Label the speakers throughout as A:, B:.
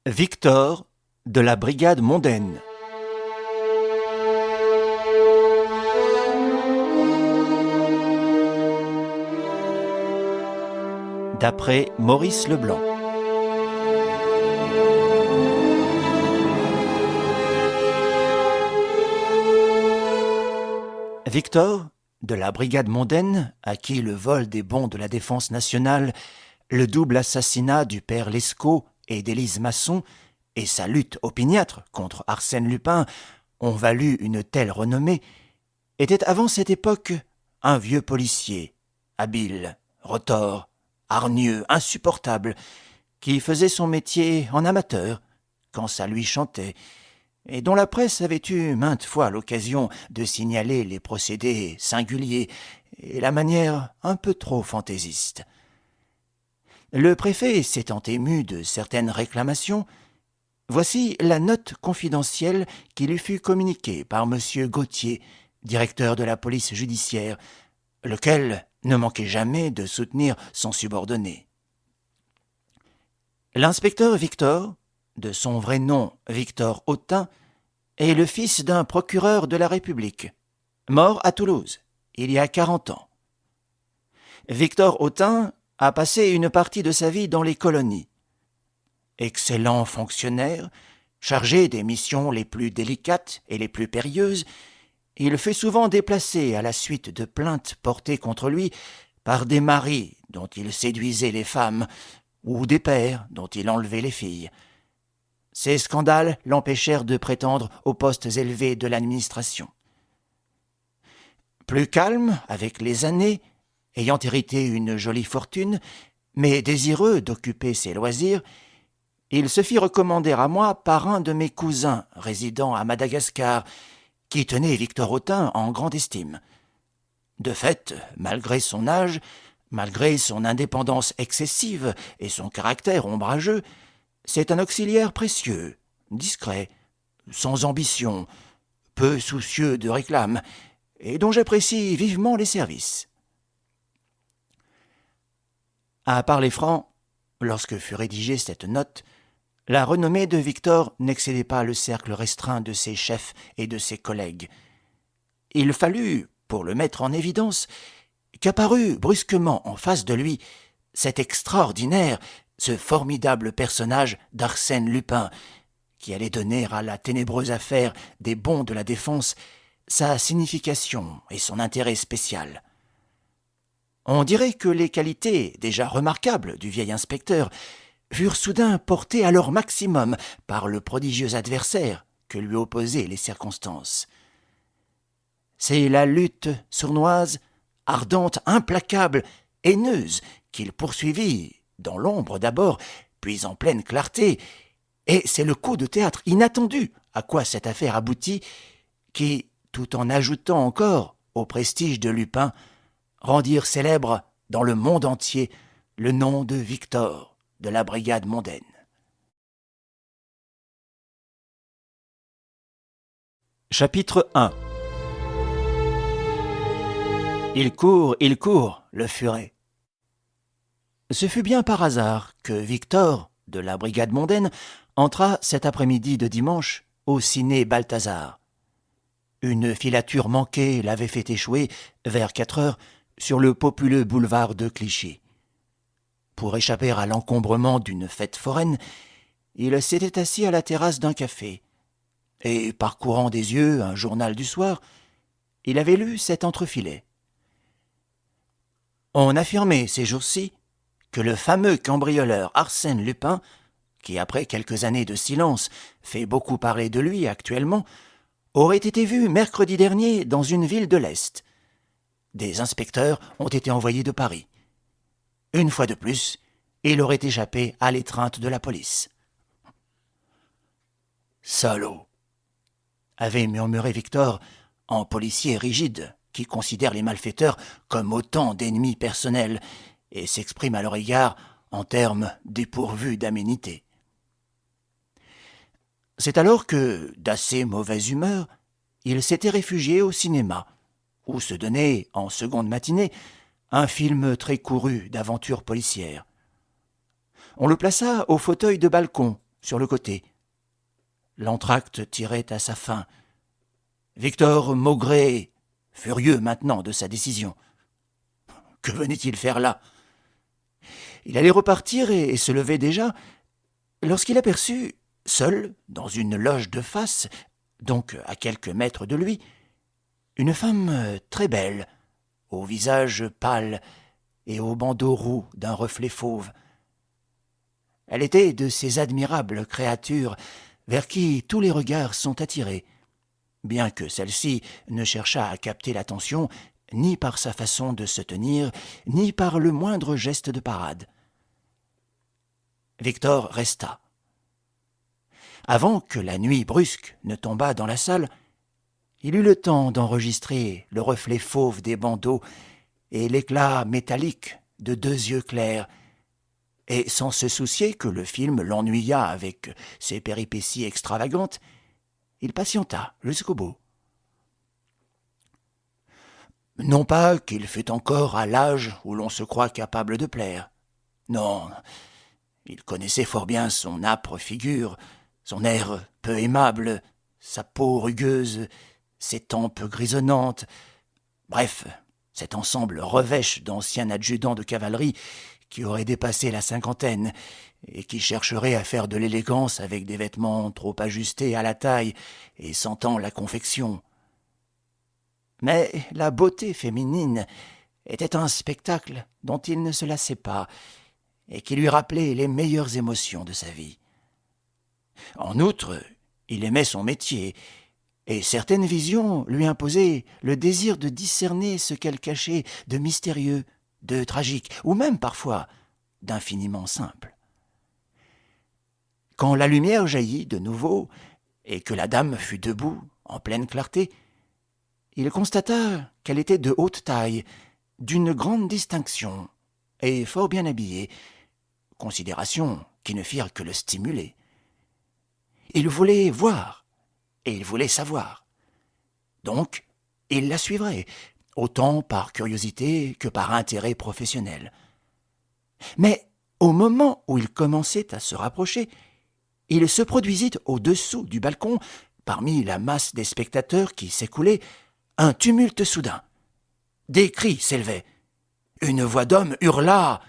A: Victor de la brigade mondaine. D'après Maurice Leblanc. Victor, de la brigade mondaine, à qui le vol des bons de la défense nationale, le double assassinat du père Lescaut et d'Élise Masson et sa lutte opiniâtre contre Arsène Lupin ont valu une telle renommée, était avant cette époque un vieux policier, habile, retors, hargneux, insupportable, qui faisait son métier en amateur, quand ça lui chantait, et dont la presse avait eu maintes fois l'occasion de signaler les procédés singuliers et la manière un peu trop fantaisiste. Le préfet s'étant ému de certaines réclamations, voici la note confidentielle qui lui fut communiquée par M. Gauthier, directeur de la police judiciaire, lequel ne manquait jamais de soutenir son subordonné. L'inspecteur Victor, de son vrai nom Victor Autain, est le fils d'un procureur de la République, mort à Toulouse, il y a 40 ans. Victor Autain a passé une partie de sa vie dans les colonies. Excellent fonctionnaire, chargé des missions les plus délicates et les plus périlleuses, il fut souvent déplacé à la suite de plaintes portées contre lui par des maris dont il séduisait les femmes ou des pères dont il enlevait les filles. Ces scandales l'empêchèrent de prétendre aux postes élevés de l'administration. Plus calme avec les années, ayant hérité une jolie fortune, mais désireux d'occuper ses loisirs, il se fit recommander à moi par un de mes cousins résidant à Madagascar, qui tenait Victor Autain en grande estime. De fait, malgré son âge, malgré son indépendance excessive et son caractère ombrageux, c'est un auxiliaire précieux, discret, sans ambition, peu soucieux de réclame, et dont j'apprécie vivement les services. À parler franc, lorsque fut rédigée cette note, la renommée de Victor n'excédait pas le cercle restreint de ses chefs et de ses collègues. Il fallut, pour le mettre en évidence, qu'apparut brusquement en face de lui cet extraordinaire, ce formidable personnage d'Arsène Lupin, qui allait donner à la ténébreuse affaire des bons de la défense sa signification et son intérêt spécial. On dirait que les qualités déjà remarquables du vieil inspecteur furent soudain portées à leur maximum par le prodigieux adversaire que lui opposaient les circonstances. C'est la lutte sournoise, ardente, implacable, haineuse, qu'il poursuivit, dans l'ombre d'abord, puis en pleine clarté, et c'est le coup de théâtre inattendu à quoi cette affaire aboutit, qui, tout en ajoutant encore au prestige de Lupin, rendirent célèbre dans le monde entier le nom de Victor de la brigade mondaine. Chapitre 1. Il court, le furet. Ce fut bien par hasard que Victor, de la brigade mondaine, entra cet après-midi de dimanche au ciné Balthazar. Une filature manquée l'avait fait échouer, vers 4 heures, sur le populeux boulevard de Clichy. Pour échapper à l'encombrement d'une fête foraine, il s'était assis à la terrasse d'un café, et, parcourant des yeux un journal du soir, il avait lu cet entrefilet. On affirmait ces jours-ci que le fameux cambrioleur Arsène Lupin, qui après quelques années de silence fait beaucoup parler de lui actuellement, aurait été vu mercredi dernier dans une ville de l'Est. Des inspecteurs ont été envoyés de Paris. Une fois de plus, il aurait échappé à l'étreinte de la police. « Salaud !» avait murmuré Victor, en policier rigide, qui considère les malfaiteurs comme autant d'ennemis personnels et s'exprime à leur égard en termes dépourvus d'aménité. C'est alors que, d'assez mauvaise humeur, il s'était réfugié au cinéma, où se donnait, en seconde matinée, un film très couru d'aventures policières. On le plaça au fauteuil de balcon, sur le côté. L'entracte tirait à sa fin. Victor maugréait, furieux maintenant de sa décision. Que venait-il faire là? Il allait repartir et se levait déjà, lorsqu'il aperçut, seul, dans une loge de face, donc à quelques mètres de lui, une femme très belle, au visage pâle et au bandeau roux d'un reflet fauve. Elle était de ces admirables créatures vers qui tous les regards sont attirés, bien que celle-ci ne cherchât à capter l'attention ni par sa façon de se tenir, ni par le moindre geste de parade. Victor resta. Avant que la nuit brusque ne tombât dans la salle, il eut le temps d'enregistrer le reflet fauve des bandeaux et l'éclat métallique de deux yeux clairs, et sans se soucier que le film l'ennuyât avec ses péripéties extravagantes, il patienta jusqu'au bout. Non pas qu'il fût encore à l'âge où l'on se croit capable de plaire. Non, il connaissait fort bien son âpre figure, son air peu aimable, sa peau rugueuse, ses tempes grisonnantes. Bref, cet ensemble revêche d'anciens adjudants de cavalerie qui auraient dépassé la cinquantaine et qui chercheraient à faire de l'élégance avec des vêtements trop ajustés à la taille et sentant la confection. Mais la beauté féminine était un spectacle dont il ne se lassait pas et qui lui rappelait les meilleures émotions de sa vie. En outre, il aimait son métier, et certaines visions lui imposaient le désir de discerner ce qu'elle cachait de mystérieux, de tragique, ou même parfois d'infiniment simple. Quand la lumière jaillit de nouveau, et que la dame fut debout, en pleine clarté, il constata qu'elle était de haute taille, d'une grande distinction, et fort bien habillée, considérations qui ne firent que le stimuler. Il voulait voir, et il voulait savoir. Donc, il la suivrait, autant par curiosité que par intérêt professionnel. Mais au moment où il commençait à se rapprocher, il se produisit au-dessous du balcon, parmi la masse des spectateurs qui s'écoulaient, un tumulte soudain. Des cris s'élevaient. Une voix d'homme hurla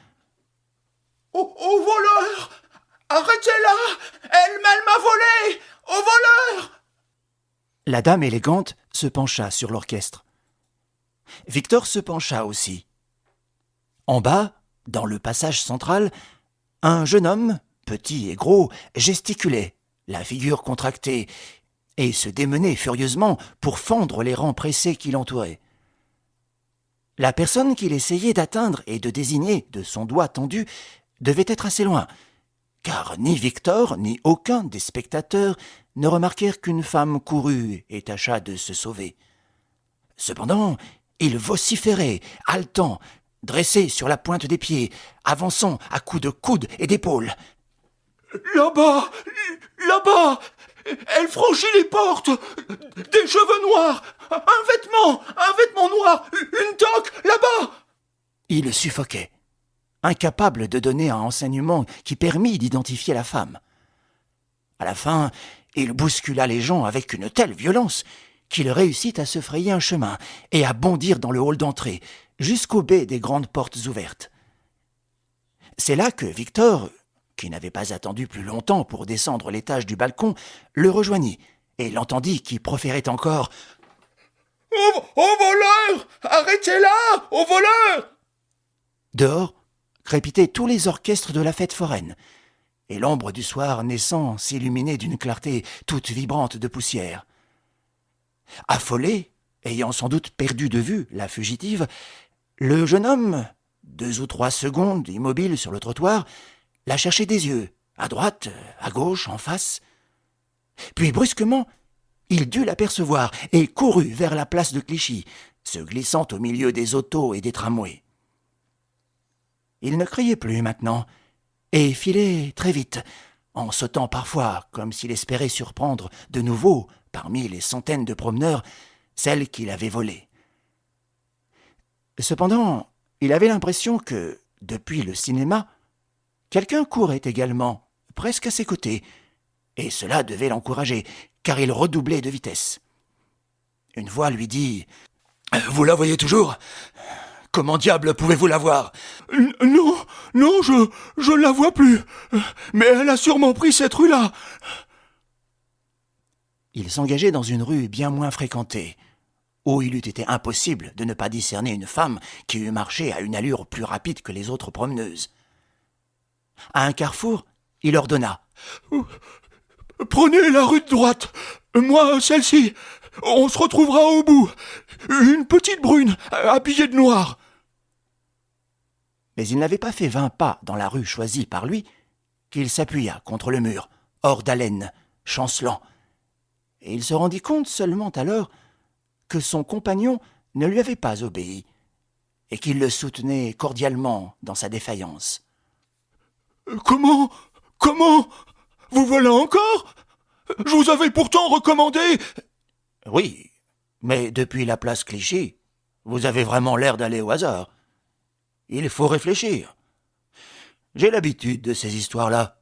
A: « Au voleur! Arrêtez-la! Elle m'a volé! Au voleur !» La dame élégante se pencha sur l'orchestre. Victor se pencha aussi. En bas, dans le passage central, un jeune homme, petit et gros, gesticulait, la figure contractée, et se démenait furieusement pour fendre les rangs pressés qui l'entouraient. La personne qu'il essayait d'atteindre et de désigner de son doigt tendu devait être assez loin, car ni Victor ni aucun des spectateurs ne remarquèrent qu'une femme courut et tâcha de se sauver. Cependant, il vociférait, haletant, dressé sur la pointe des pieds, avançant à coups de coude et d'épaules. « Là-bas! Là-bas! Elle franchit les portes! Des cheveux noirs! Un vêtement noir! Une toque! Là-bas !» Il suffoquait, incapable de donner un renseignement qui permît d'identifier la femme. À la fin, il bouscula les gens avec une telle violence qu'il réussit à se frayer un chemin et à bondir dans le hall d'entrée, jusqu'au bais des grandes portes ouvertes. C'est là que Victor, qui n'avait pas attendu plus longtemps pour descendre l'étage du balcon, le rejoignit et l'entendit qui proférait encore « Au voleur! Arrêtez-la! Au voleur !» Dehors crépitaient tous les orchestres de la fête foraine, et l'ombre du soir naissant s'illuminait d'une clarté toute vibrante de poussière. Affolé, ayant sans doute perdu de vue la fugitive, le jeune homme, 2 ou 3 secondes immobile sur le trottoir, la cherchait des yeux, à droite, à gauche, en face. Puis brusquement, il dut l'apercevoir et courut vers la place de Clichy, se glissant au milieu des autos et des tramways. Il ne criait plus maintenant, et filait très vite, en sautant parfois comme s'il espérait surprendre de nouveau, parmi les centaines de promeneurs, celle qu'il avait volée. Cependant, il avait l'impression que, depuis le cinéma, quelqu'un courait également, presque à ses côtés, et cela devait l'encourager, car il redoublait de vitesse. Une voix lui dit « Vous la voyez toujours ? Comment diable pouvez-vous la voir ?»«
B: Non, non, je ne la vois plus. Mais elle a sûrement pris cette rue-là. »
A: Il s'engageait dans une rue bien moins fréquentée, où il eût été impossible de ne pas discerner une femme qui eût marché à une allure plus rapide que les autres promeneuses. À un carrefour, il ordonna
B: « Prenez la rue de droite, moi celle-ci. On se retrouvera au bout. Une petite brune, habillée de noir. »
A: Mais il n'avait pas fait 20 pas dans la rue choisie par lui qu'il s'appuya contre le mur, hors d'haleine, chancelant. Et il se rendit compte seulement alors que son compagnon ne lui avait pas obéi et qu'il le soutenait cordialement dans sa défaillance.
B: « Comment ? Vous voilà encore ? Je vous avais pourtant recommandé... » »«
A: Oui, mais depuis la place Clichy, vous avez vraiment l'air d'aller au hasard. Il faut réfléchir. J'ai l'habitude de ces histoires-là.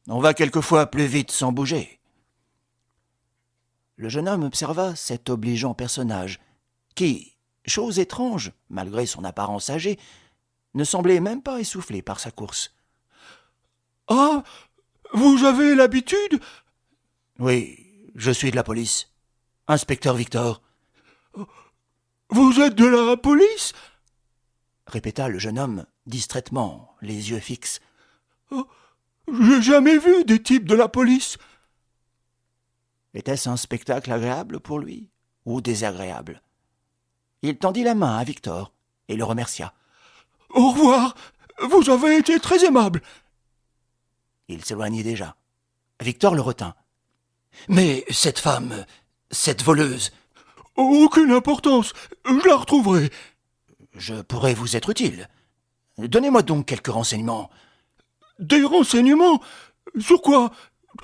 A: On va quelquefois plus vite sans bouger. » Le jeune homme observa cet obligeant personnage qui, chose étrange, malgré son apparence âgée, ne semblait même pas essoufflé par sa course.
B: « Ah, vous avez l'habitude ?»«
A: Oui, je suis de la police. Inspecteur Victor. »«
B: Vous êtes de la police ?»
A: répéta le jeune homme, distraitement, les yeux fixes.
B: Oh, « j'ai jamais vu des types de la police. »
A: Était-ce un spectacle agréable pour lui ou désagréable? Il tendit la main à Victor et le remercia.
B: « Au revoir, vous avez été très aimable. »
A: Il s'éloignait déjà. Victor le retint. « Mais cette femme, cette voleuse... »«
B: Aucune importance, je la retrouverai. »«
A: Je pourrais vous être utile. Donnez-moi donc quelques renseignements. »«
B: Des renseignements? Sur quoi?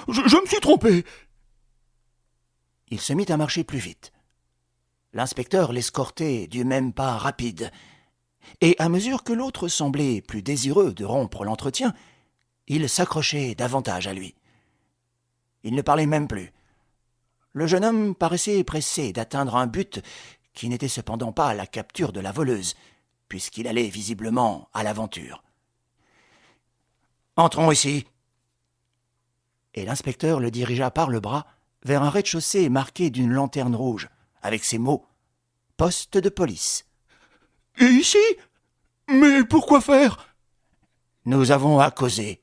B: Je me suis trompé. »
A: Il se mit à marcher plus vite. L'inspecteur l'escortait du même pas rapide, et à mesure que l'autre semblait plus désireux de rompre l'entretien, il s'accrochait davantage à lui. Il ne parlait même plus. Le jeune homme paraissait pressé d'atteindre un but qui n'était cependant pas la capture de la voleuse, puisqu'il allait visiblement à l'aventure. « Entrons ici. » Et l'inspecteur le dirigea par le bras vers un rez-de-chaussée marqué d'une lanterne rouge, avec ces mots « Poste de police ».
B: « Et ici? Mais pourquoi faire? »«
A: Nous avons à causer,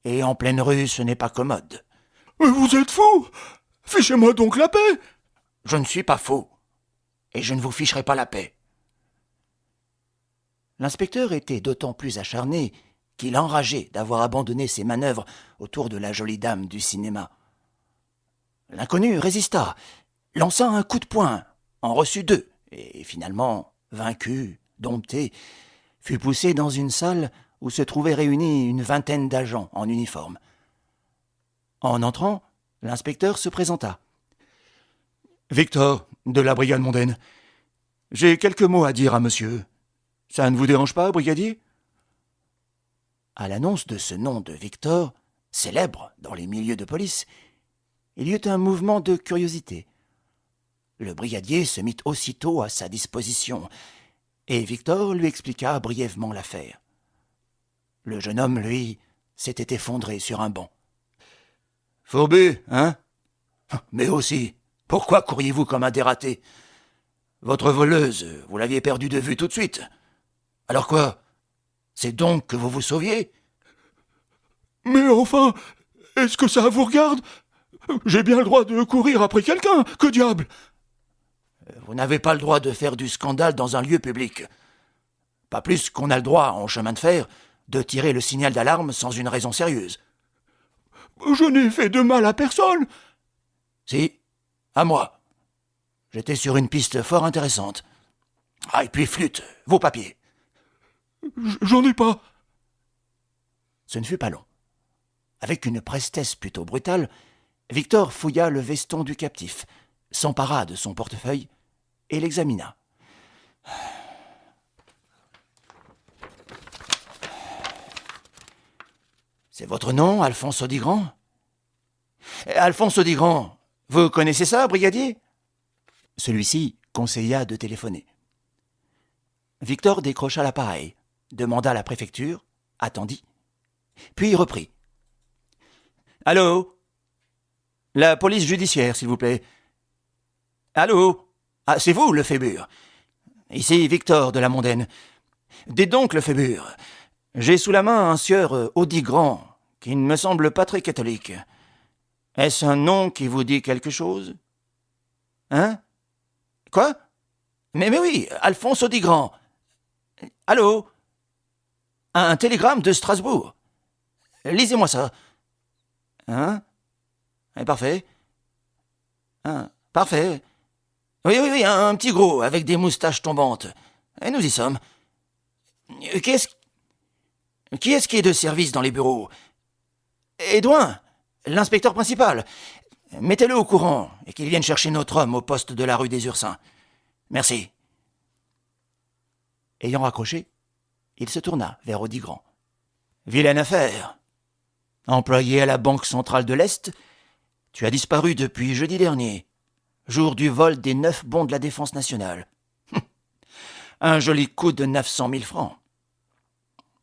A: et en pleine rue ce n'est pas commode. »«
B: Vous êtes fou! Fichez-moi donc la paix! »«
A: Je ne suis pas fou, et je ne vous ficherai pas la paix. » L'inspecteur était d'autant plus acharné qu'il enrageait d'avoir abandonné ses manœuvres autour de la jolie dame du cinéma. L'inconnu résista, lança un coup de poing, en reçut 2, et finalement, vaincu, dompté, fut poussé dans une salle où se trouvaient réunis une vingtaine d'agents en uniforme. En entrant, l'inspecteur se présenta. « Victor, de la brigade mondaine. J'ai quelques mots à dire à monsieur. Ça ne vous dérange pas, brigadier ?» À l'annonce de ce nom de Victor, célèbre dans les milieux de police, il y eut un mouvement de curiosité. Le brigadier se mit aussitôt à sa disposition, et Victor lui expliqua brièvement l'affaire. Le jeune homme, lui, s'était effondré sur un banc. « Fourbu, hein? Mais aussi, pourquoi courriez-vous comme un dératé? Votre voleuse, vous l'aviez perdue de vue tout de suite. Alors quoi? C'est donc que vous vous sauviez? » ?»«
B: Mais enfin, est-ce que ça vous regarde? J'ai bien le droit de courir après quelqu'un, que diable! » »«
A: Vous n'avez pas le droit de faire du scandale dans un lieu public. Pas plus qu'on a le droit, en chemin de fer, de tirer le signal d'alarme sans une raison sérieuse. »«
B: Je n'ai fait de mal à personne. »«
A: Si, à moi. J'étais sur une piste fort intéressante. Ah, et puis flûte, vos papiers. »«
B: J'en ai pas. »
A: Ce ne fut pas long. Avec une prestesse plutôt brutale, Victor fouilla le veston du captif, s'empara de son portefeuille et l'examina. « C'est votre nom, Alphonse Audigrand ? Alphonse Audigrand, vous connaissez ça, brigadier ?» Celui-ci conseilla de téléphoner. Victor décrocha l'appareil, demanda la préfecture, attendit, puis reprit. « Allô ? La police judiciaire, s'il vous plaît. Allô ? Ah, c'est vous, Lefébure. Ici Victor de la Mondaine. Dites donc, Lefébure, j'ai sous la main un sieur Audigrand, qui ne me semble pas très catholique. Est-ce un nom qui vous dit quelque chose ? Hein ? Quoi ? Mais oui, Alphonse Audigrand. Allô ? Un télégramme de Strasbourg. Lisez-moi ça. Hein ? Parfait. Parfait. Oui, un petit gros, avec des moustaches tombantes. Et nous y sommes. Qui est-ce qui est de service dans les bureaux ? Édouin, l'inspecteur principal. Mettez-le au courant et qu'il vienne chercher notre homme au poste de la rue des Ursins. Merci. Ayant raccroché, il se tourna vers Audigrand. Vilaine affaire. Employé à la Banque centrale de l'Est, tu as disparu depuis jeudi dernier, jour du vol des 9 bons de la Défense nationale. Un joli coup de 900 000 francs.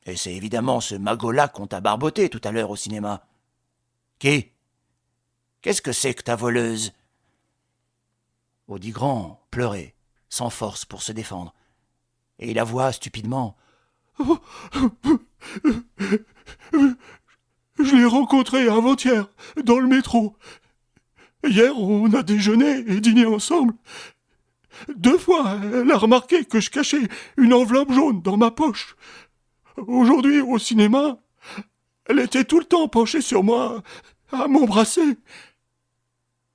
A: Et c'est évidemment ce magot-là qu'on t'a barboté tout à l'heure au cinéma. Qui ? Qu'est-ce que c'est que ta voleuse ? Audigrand pleurait, sans force pour se défendre, et il avoua stupidement.
B: Je l'ai rencontrée avant-hier, dans le métro. Hier, on a déjeuné et dîné ensemble. 2 fois, elle a remarqué que je cachais une enveloppe jaune dans ma poche. Aujourd'hui, au cinéma, elle était tout le temps penchée sur moi, à m'embrasser.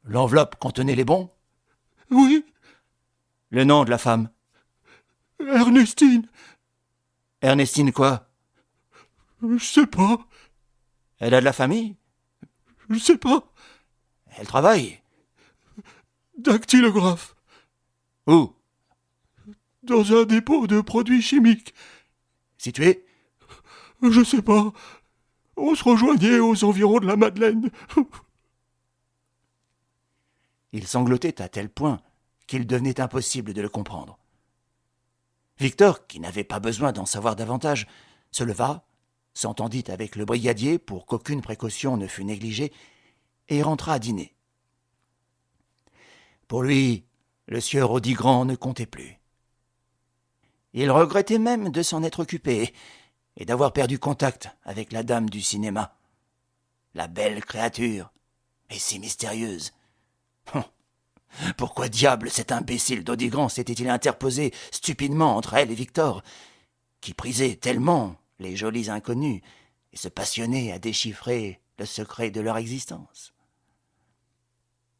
A: L'enveloppe contenait les bons ?
B: Oui.
A: Le nom de la femme ?
B: Ernestine.
A: Ernestine quoi ?
B: Je sais pas.
A: Elle a de la famille ?
B: Je sais pas.
A: Elle travaille ?
B: Dactylographe.
A: Où ?
B: Dans un dépôt de produits chimiques.
A: Situé ?
B: Je sais pas. On se rejoignait aux environs de la Madeleine.
A: Il sanglotait à tel point qu'il devenait impossible de le comprendre. Victor, qui n'avait pas besoin d'en savoir davantage, se leva, s'entendit avec le brigadier pour qu'aucune précaution ne fût négligée, et rentra à dîner. Pour lui, le sieur Audigrand ne comptait plus. Il regrettait même de s'en être occupé et d'avoir perdu contact avec la dame du cinéma. La belle créature, et si mystérieuse. Pourquoi diable cet imbécile d'Audigrand s'était-il interposé stupidement entre elle et Victor, qui prisait tellement les jolis inconnus et se passionnait à déchiffrer le secret de leur existence ?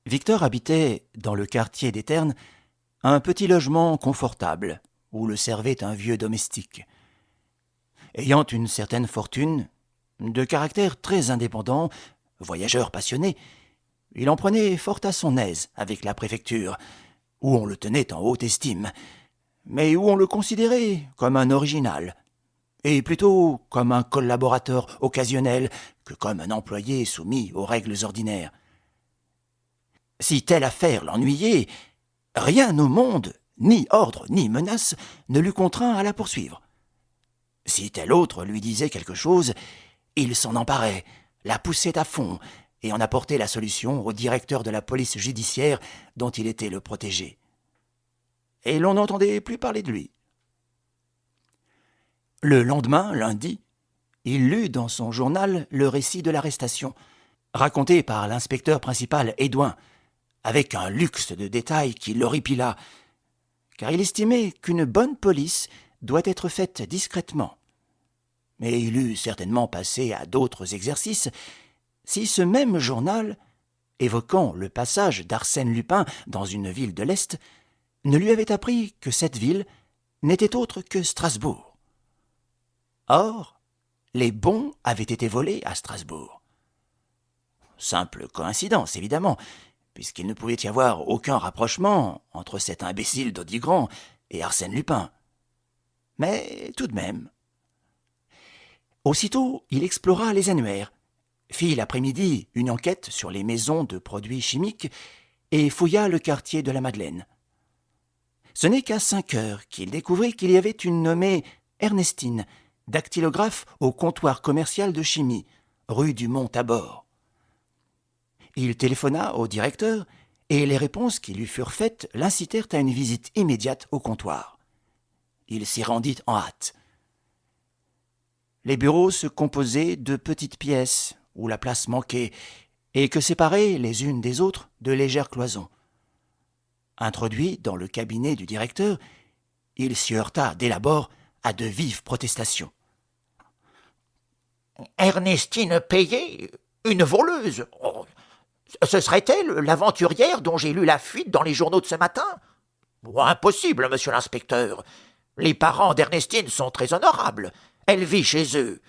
A: Victor habitait, dans le quartier des Ternes, un petit logement confortable où le servait un vieux domestique. Ayant une certaine fortune, de caractère très indépendant, voyageur passionné, il en prenait fort à son aise avec la préfecture, où on le tenait en haute estime, mais où on le considérait comme un original, et plutôt comme un collaborateur occasionnel que comme un employé soumis aux règles ordinaires. Si telle affaire l'ennuyait, rien au monde, ni ordre ni menace, ne l'eût contraint à la poursuivre. Si tel autre lui disait quelque chose, il s'en emparait, la poussait à fond, et en apportait la solution au directeur de la police judiciaire dont il était le protégé. Et l'on n'entendait plus parler de lui. Le lendemain, lundi, il lut dans son journal le récit de l'arrestation, raconté par l'inspecteur principal Édouin, avec un luxe de détails qui l'horripila, car il estimait qu'une bonne police doit être faite discrètement. Mais il eût certainement passé à d'autres exercices si ce même journal, évoquant le passage d'Arsène Lupin dans une ville de l'Est, ne lui avait appris que cette ville n'était autre que Strasbourg. Or, les bons avaient été volés à Strasbourg. Simple coïncidence, évidemment, puisqu'il ne pouvait y avoir aucun rapprochement entre cet imbécile d'Audigrand et Arsène Lupin. Mais tout de même. Aussitôt, il explora les annuaires, fit l'après-midi une enquête sur les maisons de produits chimiques et fouilla le quartier de la Madeleine. Ce n'est qu'à 5 heures qu'il découvrit qu'il y avait une nommée Ernestine, dactylographe au comptoir commercial de chimie, rue du Mont-Tabor. Il téléphona au directeur et les réponses qui lui furent faites l'incitèrent à une visite immédiate au comptoir. Il s'y rendit en hâte. Les bureaux se composaient de petites pièces où la place manquait et que séparaient les unes des autres de légères cloisons. Introduit dans le cabinet du directeur, il s'y heurta dès l'abord à de vives protestations.
C: « Ernestine Payet, une voleuse. Oh, ce serait-elle l'aventurière dont j'ai lu la fuite dans les journaux de ce matin? Impossible, monsieur l'inspecteur. Les parents d'Ernestine sont très honorables. Elle vit chez eux. »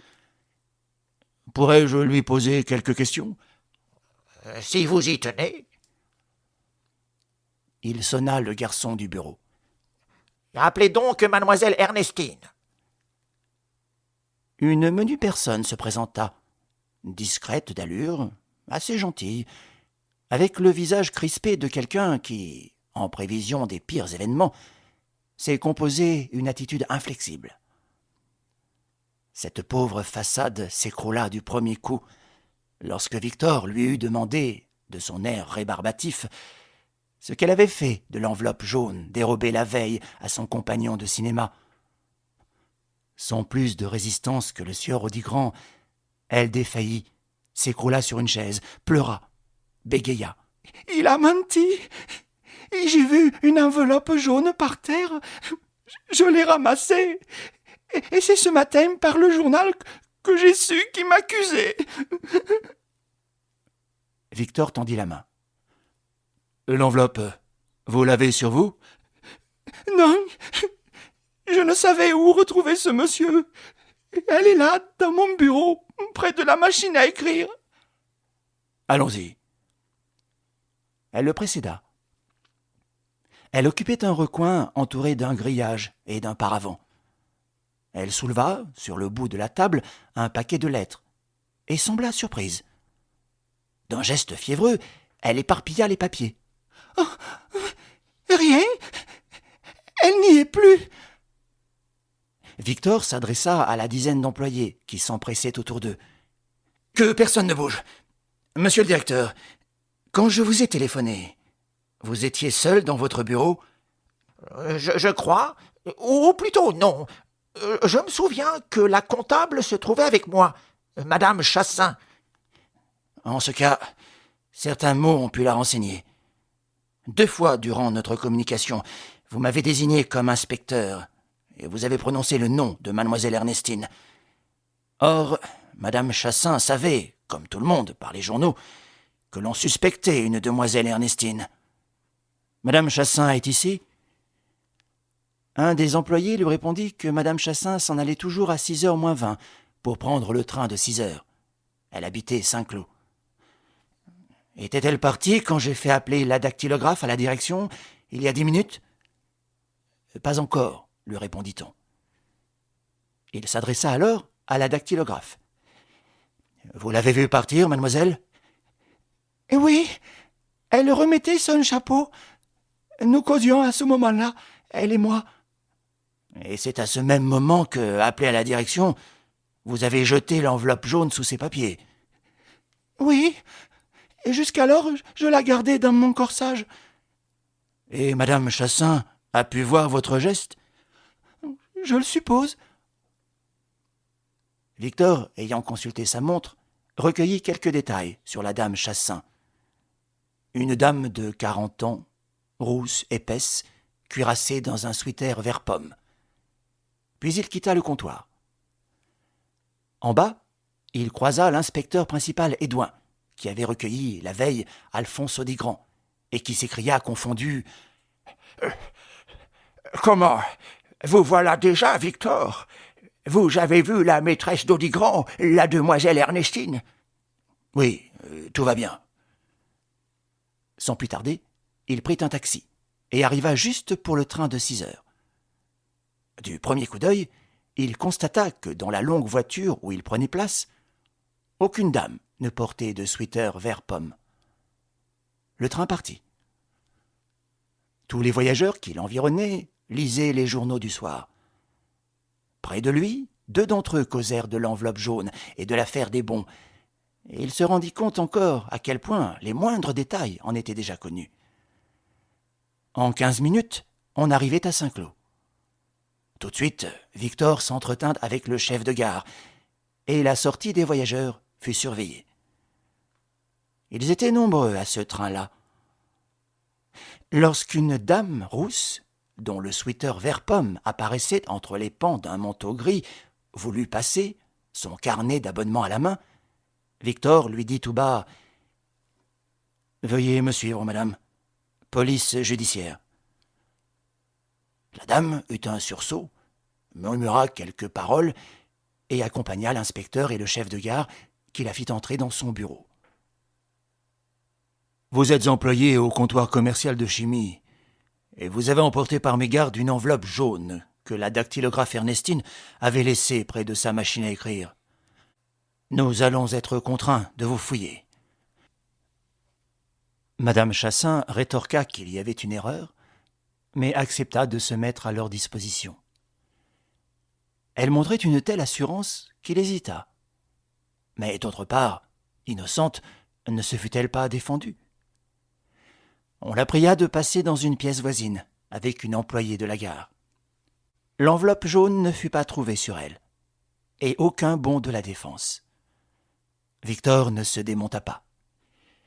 A: « Pourrais-je lui poser quelques questions ?»
C: Si vous y tenez.
A: Il sonna le garçon du bureau.
C: « Appelez donc mademoiselle Ernestine. »
A: Une menue personne se présenta, discrète d'allure, assez gentille, avec le visage crispé de quelqu'un qui, en prévision des pires événements, s'est composé une attitude inflexible. Cette pauvre façade s'écroula du premier coup, lorsque Victor lui eut demandé, de son air rébarbatif, ce qu'elle avait fait de l'enveloppe jaune dérobée la veille à son compagnon de cinéma. Sans plus de résistance que le sieur Audigrand, elle défaillit, s'écroula sur une chaise, pleura, bégaya.
B: « Il a menti. J'ai vu une enveloppe jaune par terre. Je l'ai ramassée. Et c'est ce matin, par le journal, que j'ai su qu'il m'accusait. »
A: Victor tendit la main. « L'enveloppe, vous l'avez sur vous ?»«
B: Non, je ne savais où retrouver ce monsieur. Elle est là, dans mon bureau, près de la machine à écrire. » »«
A: Allons-y. » Elle le précéda. Elle occupait un recoin entouré d'un grillage et d'un paravent. Elle souleva, sur le bout de la table, un paquet de lettres, et sembla surprise. D'un geste fiévreux, elle éparpilla les papiers.
B: « Oh, rien. Elle n'y est plus. »
A: Victor s'adressa à la dizaine d'employés qui s'empressaient autour d'eux. « Que personne ne bouge. Monsieur le directeur, quand je vous ai téléphoné, vous étiez seul dans votre bureau ?»«
C: Je crois, ou plutôt non. Je me souviens que la comptable se trouvait avec moi, Madame Chassin. » »«
A: En ce cas, certains mots ont pu la renseigner. 2 fois durant notre communication, vous m'avez désigné comme inspecteur, et vous avez prononcé le nom de mademoiselle Ernestine. Or, Madame Chassin savait, comme tout le monde par les journaux, que l'on suspectait une demoiselle Ernestine. Madame Chassin est ici ? » Un des employés lui répondit que Madame Chassin s'en allait toujours à 6h moins 20 pour prendre le train de 6h. Elle habitait Saint-Cloud. « Était-elle partie quand j'ai fait appeler la dactylographe à la direction, il y a 10 minutes ?»« Pas encore, lui répondit-on. Il s'adressa alors à la dactylographe. « Vous l'avez vue partir, mademoiselle ?»«
B: Oui, elle remettait son chapeau. Nous causions à ce moment-là, elle et moi. »
A: « Et c'est à ce même moment que, appelé à la direction, vous avez jeté l'enveloppe jaune sous ses papiers. »«
B: Oui, et jusqu'alors, je la gardais dans mon corsage. »«
A: Et Madame Chassin a pu voir votre geste ?»«
B: Je le suppose. »
A: Victor, ayant consulté sa montre, recueillit quelques détails sur la dame Chassin. Une dame de 40 ans, rousse, épaisse, cuirassée dans un sweater vert pomme. Puis il quitta le comptoir. En bas, il croisa l'inspecteur principal Édouin, qui avait recueilli la veille Alphonse Audigrand, et qui s'écria confondu.
C: « Comment? Vous voilà déjà, Victor? Vous avez vu la maîtresse d'Audigrand, la demoiselle Ernestine? » ?»«
A: Oui, tout va bien. » Sans plus tarder, il prit un taxi et arriva juste pour le train de 6h. Du premier coup d'œil, il constata que dans la longue voiture où il prenait place, aucune dame ne portait de sweater vert pomme. Le train partit. Tous les voyageurs qui l'environnaient lisaient les journaux du soir. Près de lui, 2 d'entre eux causèrent de l'enveloppe jaune et de l'affaire des bons, et il se rendit compte encore à quel point les moindres détails en étaient déjà connus. En 15 minutes, on arrivait à Saint-Cloud. Tout de suite, Victor s'entretint avec le chef de gare, et la sortie des voyageurs fut surveillée. Ils étaient nombreux à ce train-là. Lorsqu'une dame rousse, dont le sweater vert pomme apparaissait entre les pans d'un manteau gris, voulut passer, son carnet d'abonnement à la main, Victor lui dit tout bas « Veuillez me suivre, madame. Police judiciaire. » La dame eut un sursaut, murmura quelques paroles et accompagna l'inspecteur et le chef de gare qui la fit entrer dans son bureau. « Vous êtes employé au comptoir commercial de chimie et vous avez emporté par mégarde une enveloppe jaune que la dactylographe Ernestine avait laissée près de sa machine à écrire. Nous allons être contraints de vous fouiller. » Madame Chassaing rétorqua qu'il y avait une erreur, mais accepta de se mettre à leur disposition. Elle montrait une telle assurance qu'il hésita. Mais d'autre part, innocente, ne se fût-elle pas défendue? On la pria de passer dans une pièce voisine, avec une employée de la gare. L'enveloppe jaune ne fut pas trouvée sur elle, et aucun bon de la défense. Victor ne se démonta pas.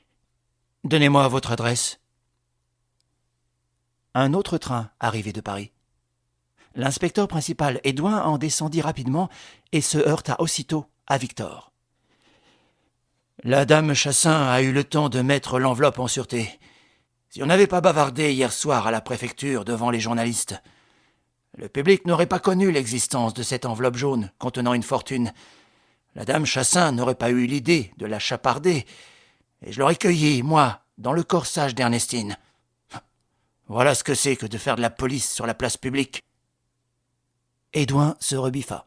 A: « Donnez-moi votre adresse. » Un autre train arrivait de Paris. L'inspecteur principal Édouin en descendit rapidement et se heurta aussitôt à Victor. « La dame Chassaing a eu le temps de mettre l'enveloppe en sûreté. Si on n'avait pas bavardé hier soir à la préfecture devant les journalistes, le public n'aurait pas connu l'existence de cette enveloppe jaune contenant une fortune. La dame Chassaing n'aurait pas eu l'idée de la chaparder, et je l'aurais cueillie, moi, dans le corsage d'Ernestine. Voilà ce que c'est que de faire de la police sur la place publique. » Édouin se rebiffa.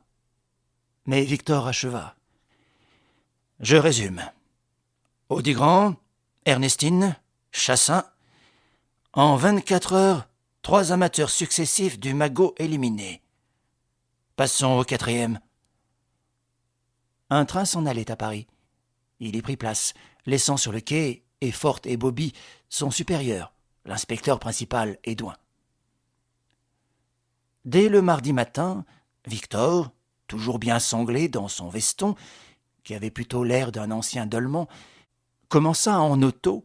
A: Mais Victor acheva. « Je résume. Audigrand, Ernestine, Chassaing. En 24 heures, 3 amateurs successifs du magot éliminés. Passons au 4e. » Un train s'en allait à Paris. Il y prit place, laissant sur le quai Efforte et Bobby, son supérieur, l'inspecteur principal Édouin. Dès le mardi matin, Victor, toujours bien sanglé dans son veston, qui avait plutôt l'air d'un ancien dolman, commença en auto,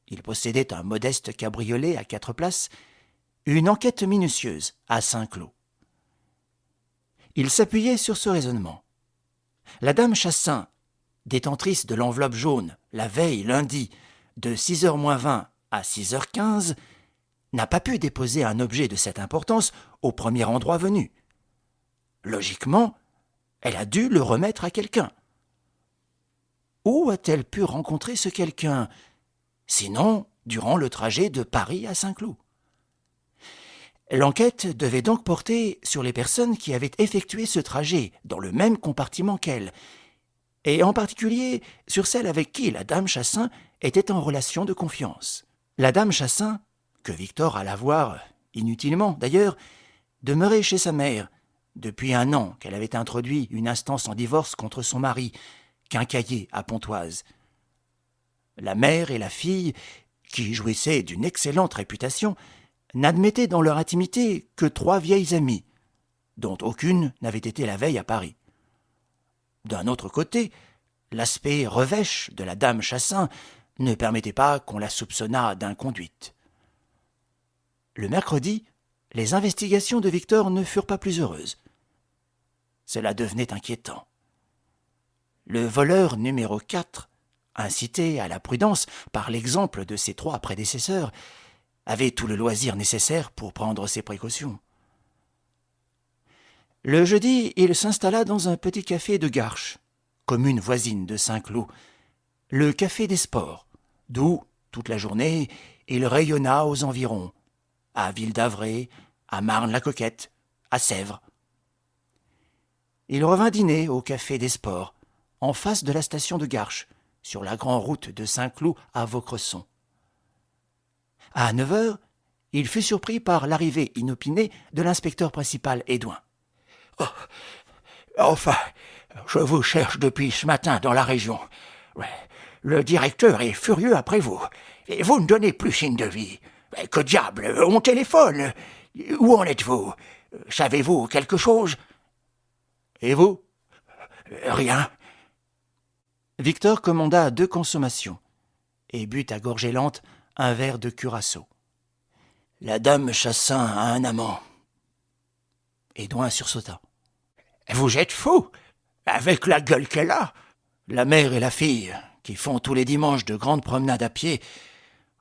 A: il possédait un modeste cabriolet à 4 places, une enquête minutieuse à Saint-Cloud. Il s'appuyait sur ce raisonnement. La dame Chassaing, détentrice de l'enveloppe jaune la veille lundi de 6h moins 20 à 6h15, n'a pas pu déposer un objet de cette importance au premier endroit venu. Logiquement, elle a dû le remettre à quelqu'un. Où a-t-elle pu rencontrer ce quelqu'un, sinon durant le trajet de Paris à Saint-Cloud? L'enquête devait donc porter sur les personnes qui avaient effectué ce trajet dans le même compartiment qu'elle, et en particulier sur celle avec qui la dame Chassaing était en relation de confiance. La dame Chassaing, que Victor alla voir, inutilement d'ailleurs, demeurait chez sa mère, depuis 1 an qu'elle avait introduit une instance en divorce contre son mari, quincaillier à Pontoise. La mère et la fille, qui jouissaient d'une excellente réputation, n'admettaient dans leur intimité que 3 vieilles amies, dont aucune n'avait été la veille à Paris. D'un autre côté, l'aspect revêche de la dame Chassaing ne permettait pas qu'on la soupçonnât d'inconduite. Le mercredi, les investigations de Victor ne furent pas plus heureuses. Cela devenait inquiétant. Le voleur numéro 4, incité à la prudence par l'exemple de ses 3 prédécesseurs, avait tout le loisir nécessaire pour prendre ses précautions. Le jeudi, il s'installa dans un petit café de Garches, commune voisine de Saint-Cloud, le café des sports, d'où, toute la journée, il rayonna aux environs, à Ville-d'Avray, à Marne-la-Coquette, à Sèvres. Il revint dîner au café des sports, en face de la station de Garches, sur la grande route de Saint-Cloud à Vaucresson. À 9 heures, il fut surpris par l'arrivée inopinée de l'inspecteur principal Édouin.
C: Oh, enfin, je vous cherche depuis ce matin dans la région. Le directeur est furieux après vous. Et vous ne donnez plus signe de vie. Que diable, on téléphone. Où en êtes-vous? Savez-vous quelque chose?
A: Et vous?
C: Rien.
A: Victor commanda 2 consommations et but à gorgée lente un verre de curaçao. La dame Chassin a un amant. Édouin sursauta.
C: Vous êtes fou, avec la gueule qu'elle a.
A: La mère et la fille, qui font tous les dimanches de grandes promenades à pied,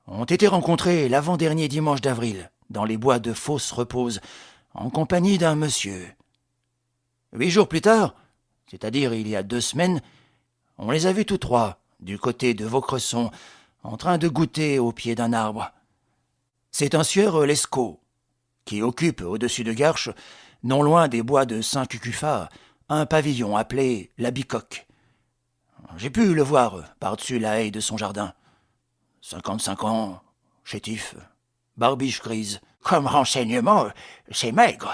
A: ont été rencontrés l'avant-dernier dimanche d'avril, dans les bois de Fausse Repose, en compagnie d'un monsieur. 8 jours plus tard, c'est-à-dire il y a 2 semaines, on les a vus tous 3, du côté de Vaucresson, en train de goûter au pied d'un arbre. C'est un sieur Lescaut, qui occupe au-dessus de Garches, non loin des bois de Saint-Cucufa, un pavillon appelé la Bicoque. J'ai pu le voir par-dessus la haie de son jardin. 55 ans, chétif, barbiche grise.
C: Comme renseignement, c'est maigre.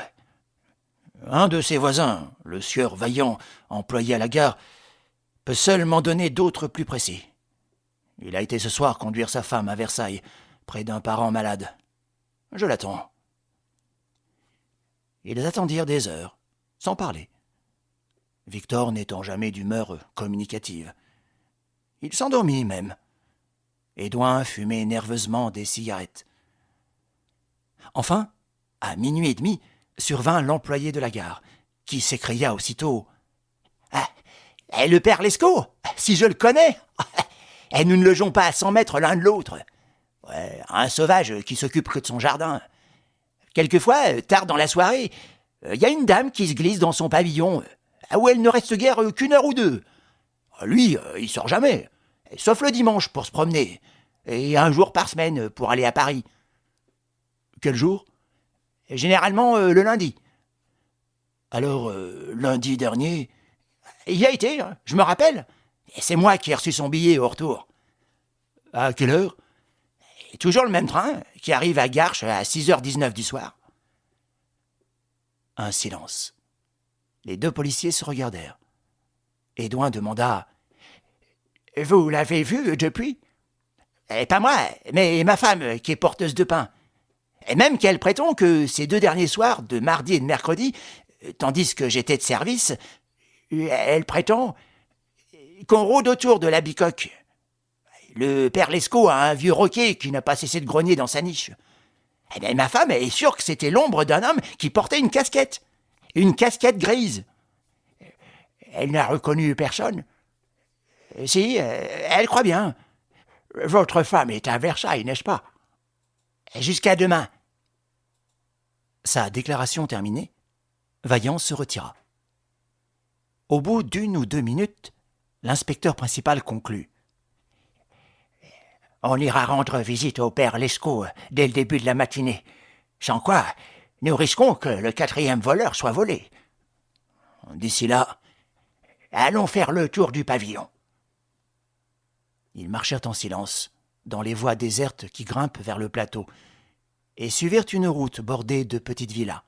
A: Un de ses voisins, le sieur Vaillant, employé à la gare, peut seul m'en donner d'autres plus précis. Il a été ce soir conduire sa femme à Versailles, près d'un parent malade. Je l'attends. Ils attendirent des heures, sans parler. Victor n'étant jamais d'humeur communicative. Il s'endormit même. Édouin fumait nerveusement des cigarettes. Enfin, à 00h30, survint l'employé de la gare, qui s'écria aussitôt « Ah, le père Lescaut, si je le connais et nous ne logeons pas à 100 mètres l'un de l'autre. Un sauvage qui s'occupe que de son jardin. Quelquefois, tard dans la soirée, y a une dame qui se glisse dans son pavillon, où elle ne reste guère qu'1 heure ou 2. Lui, il sort jamais, sauf le dimanche pour se promener, et 1 jour par semaine pour aller à Paris. Quel jour? Généralement le lundi. Alors, lundi dernier, il y a été, je me rappelle. Et c'est moi qui ai reçu son billet au retour. À quelle heure? Et toujours le même train, qui arrive à Garches à 6h19 du soir. Un silence. Les 2 policiers se regardèrent. Édouin demanda « Vous l'avez vu depuis ?»« Pas moi, mais ma femme, qui est porteuse de pain. Et même qu'elle prétend que ces 2 derniers soirs, de mardi et de mercredi, tandis que j'étais de service, elle prétend qu'on rôde autour de la Bicoque. Le père Lescaut a un vieux roquet qui n'a pas cessé de grogner dans sa niche. Eh bien, ma femme est sûre que c'était l'ombre d'un homme qui portait une casquette grise. Elle n'a reconnu personne. Si, elle croit bien. Votre femme est à Versailles, n'est-ce pas? Jusqu'à demain. » Sa déclaration terminée, Vaillant se retira. Au bout d'1 ou 2 minutes, l'inspecteur principal conclut. « On ira rendre visite au père Lescaut dès le début de la matinée. Sans quoi, nous risquons que le 4e voleur soit volé. D'ici là, allons faire le tour du pavillon. » Ils marchèrent en silence, dans les voies désertes qui grimpent vers le plateau, et suivirent une route bordée de petites villas.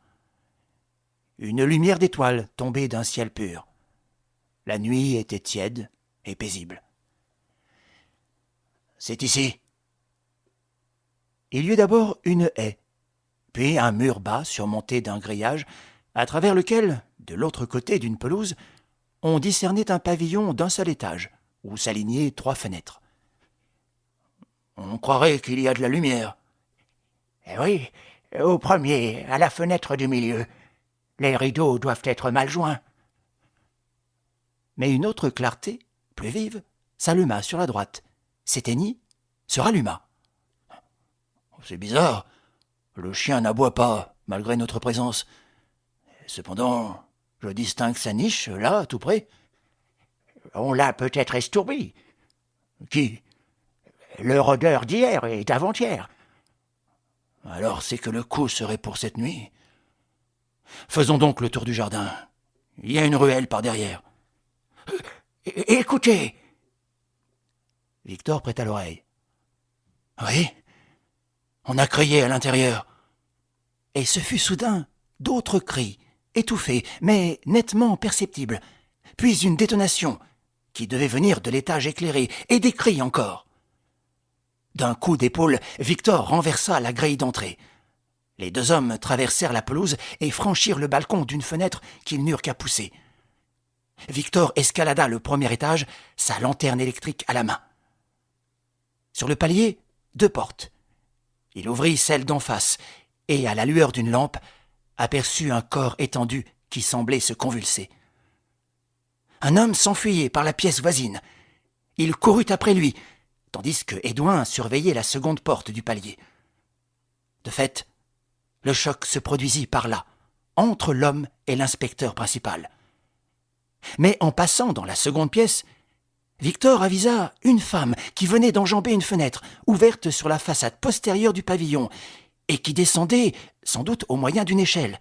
A: Une lumière d'étoiles tombait d'un ciel pur. La nuit était tiède et paisible. « C'est ici. » Il y eut d'abord une haie, puis un mur bas surmonté d'un grillage, à travers lequel, de l'autre côté d'une pelouse, on discernait un pavillon d'un seul étage, où s'alignaient 3 fenêtres. « On croirait qu'il y a de la lumière. »« Oui, au premier, à la fenêtre du milieu. Les rideaux doivent être mal joints. » Mais une autre clarté, plus vive, s'alluma sur la droite, s'éteignit, se ralluma. « C'est bizarre, le chien n'aboie pas, malgré notre présence. Cependant, je distingue sa niche, là, tout près. »« On l'a peut-être estourbi. »« Qui ? » ?»« Le rôdeur d'hier et d'avant-hier. »« Alors c'est que le coup serait pour cette nuit. Faisons donc le tour du jardin. Il y a une ruelle par derrière. »« Écoutez !» Victor prêta l'oreille. Oui, on a crié à l'intérieur. Et ce fut soudain d'autres cris, étouffés, mais nettement perceptibles, puis une détonation qui devait venir de l'étage éclairé, et des cris encore. D'un coup d'épaule, Victor renversa la grille d'entrée. Les deux hommes traversèrent la pelouse et franchirent le balcon d'une fenêtre qu'ils n'eurent qu'à pousser. Victor escalada le premier étage, sa lanterne électrique à la main. Sur le palier, 2 portes. Il ouvrit celle d'en face et, à la lueur d'une lampe, aperçut un corps étendu qui semblait se convulser. Un homme s'enfuyait par la pièce voisine. Il courut après lui, tandis que Édouin surveillait la seconde porte du palier. De fait, le choc se produisit par là, entre l'homme et l'inspecteur principal. Mais en passant dans la seconde pièce, Victor avisa une femme qui venait d'enjamber une fenêtre ouverte sur la façade postérieure du pavillon et qui descendait, sans doute au moyen d'une échelle.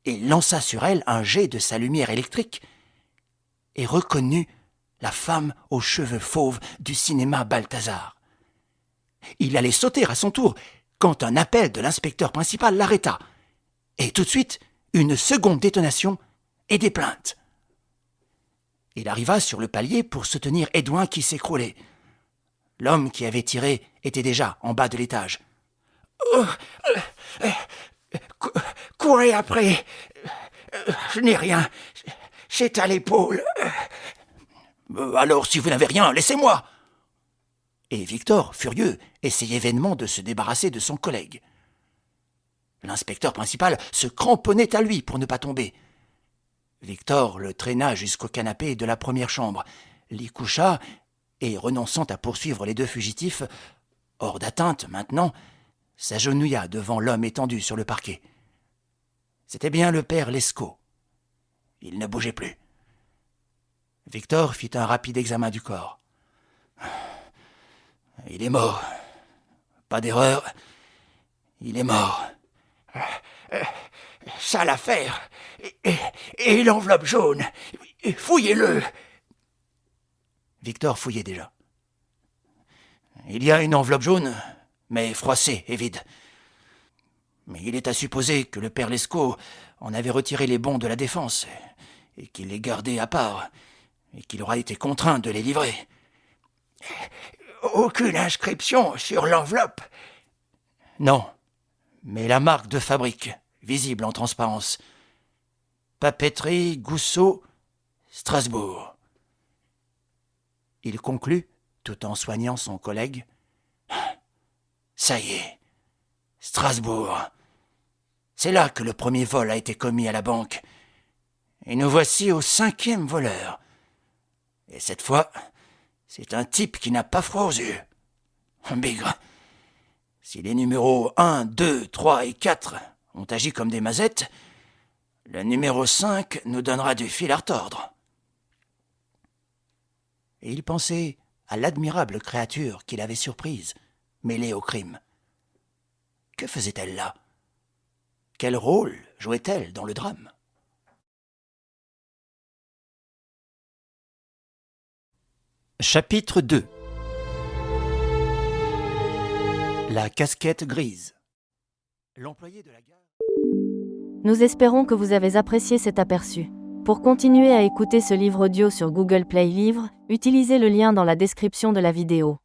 A: Il lança sur elle un jet de sa lumière électrique et reconnut la femme aux cheveux fauves du cinéma Balthazar. Il allait sauter à son tour quand un appel de l'inspecteur principal l'arrêta. Et tout de suite, une seconde détonation et des plaintes. Il arriva sur le palier pour soutenir Édouin qui s'écroulait. L'homme qui avait tiré était déjà en bas de l'étage.
C: Courez après. Je n'ai rien. C'est à l'épaule.
A: Alors, si vous n'avez rien, laissez-moi. Et Victor, furieux, essayait vainement de se débarrasser de son collègue. L'inspecteur principal se cramponnait à lui pour ne pas tomber. Victor le traîna jusqu'au canapé de la première chambre, l'y coucha, et renonçant à poursuivre les 2 fugitifs, hors d'atteinte maintenant, s'agenouilla devant l'homme étendu sur le parquet. C'était bien le père Lescaut. Il ne bougeait plus. Victor fit un rapide examen du corps. Il est mort. Pas d'erreur. Il est mort.
C: Sale affaire. Et l'enveloppe jaune. Fouillez-le.
A: Victor fouillait déjà. Il y a une enveloppe jaune, mais froissée et vide. Mais il est à supposer que le père Lescaut en avait retiré les bons de la défense et qu'il les gardait à part et qu'il aura été contraint de les livrer.
C: Aucune inscription sur l'enveloppe.
A: Non, mais la marque de fabrique, visible en transparence. Papeterie Gousseau, Strasbourg. Il conclut, tout en soignant son collègue. Ça y est, Strasbourg. C'est là que le premier vol a été commis à la banque. Et nous voici au 5e voleur. Et cette fois, c'est un type qui n'a pas froid aux yeux. Bigre. Si les numéros 1, 2, 3 et 4 ont agi comme des mazettes, le numéro 5 nous donnera du fil à retordre. Et il pensait à l'admirable créature qu'il avait surprise, mêlée au crime. Que faisait-elle là? Quel rôle jouait-elle dans le drame? Chapitre 2. La casquette grise. L'employé de la gare...
D: Nous espérons que vous avez apprécié cet aperçu. Pour continuer à écouter ce livre audio sur Google Play Livres, utilisez le lien dans la description de la vidéo.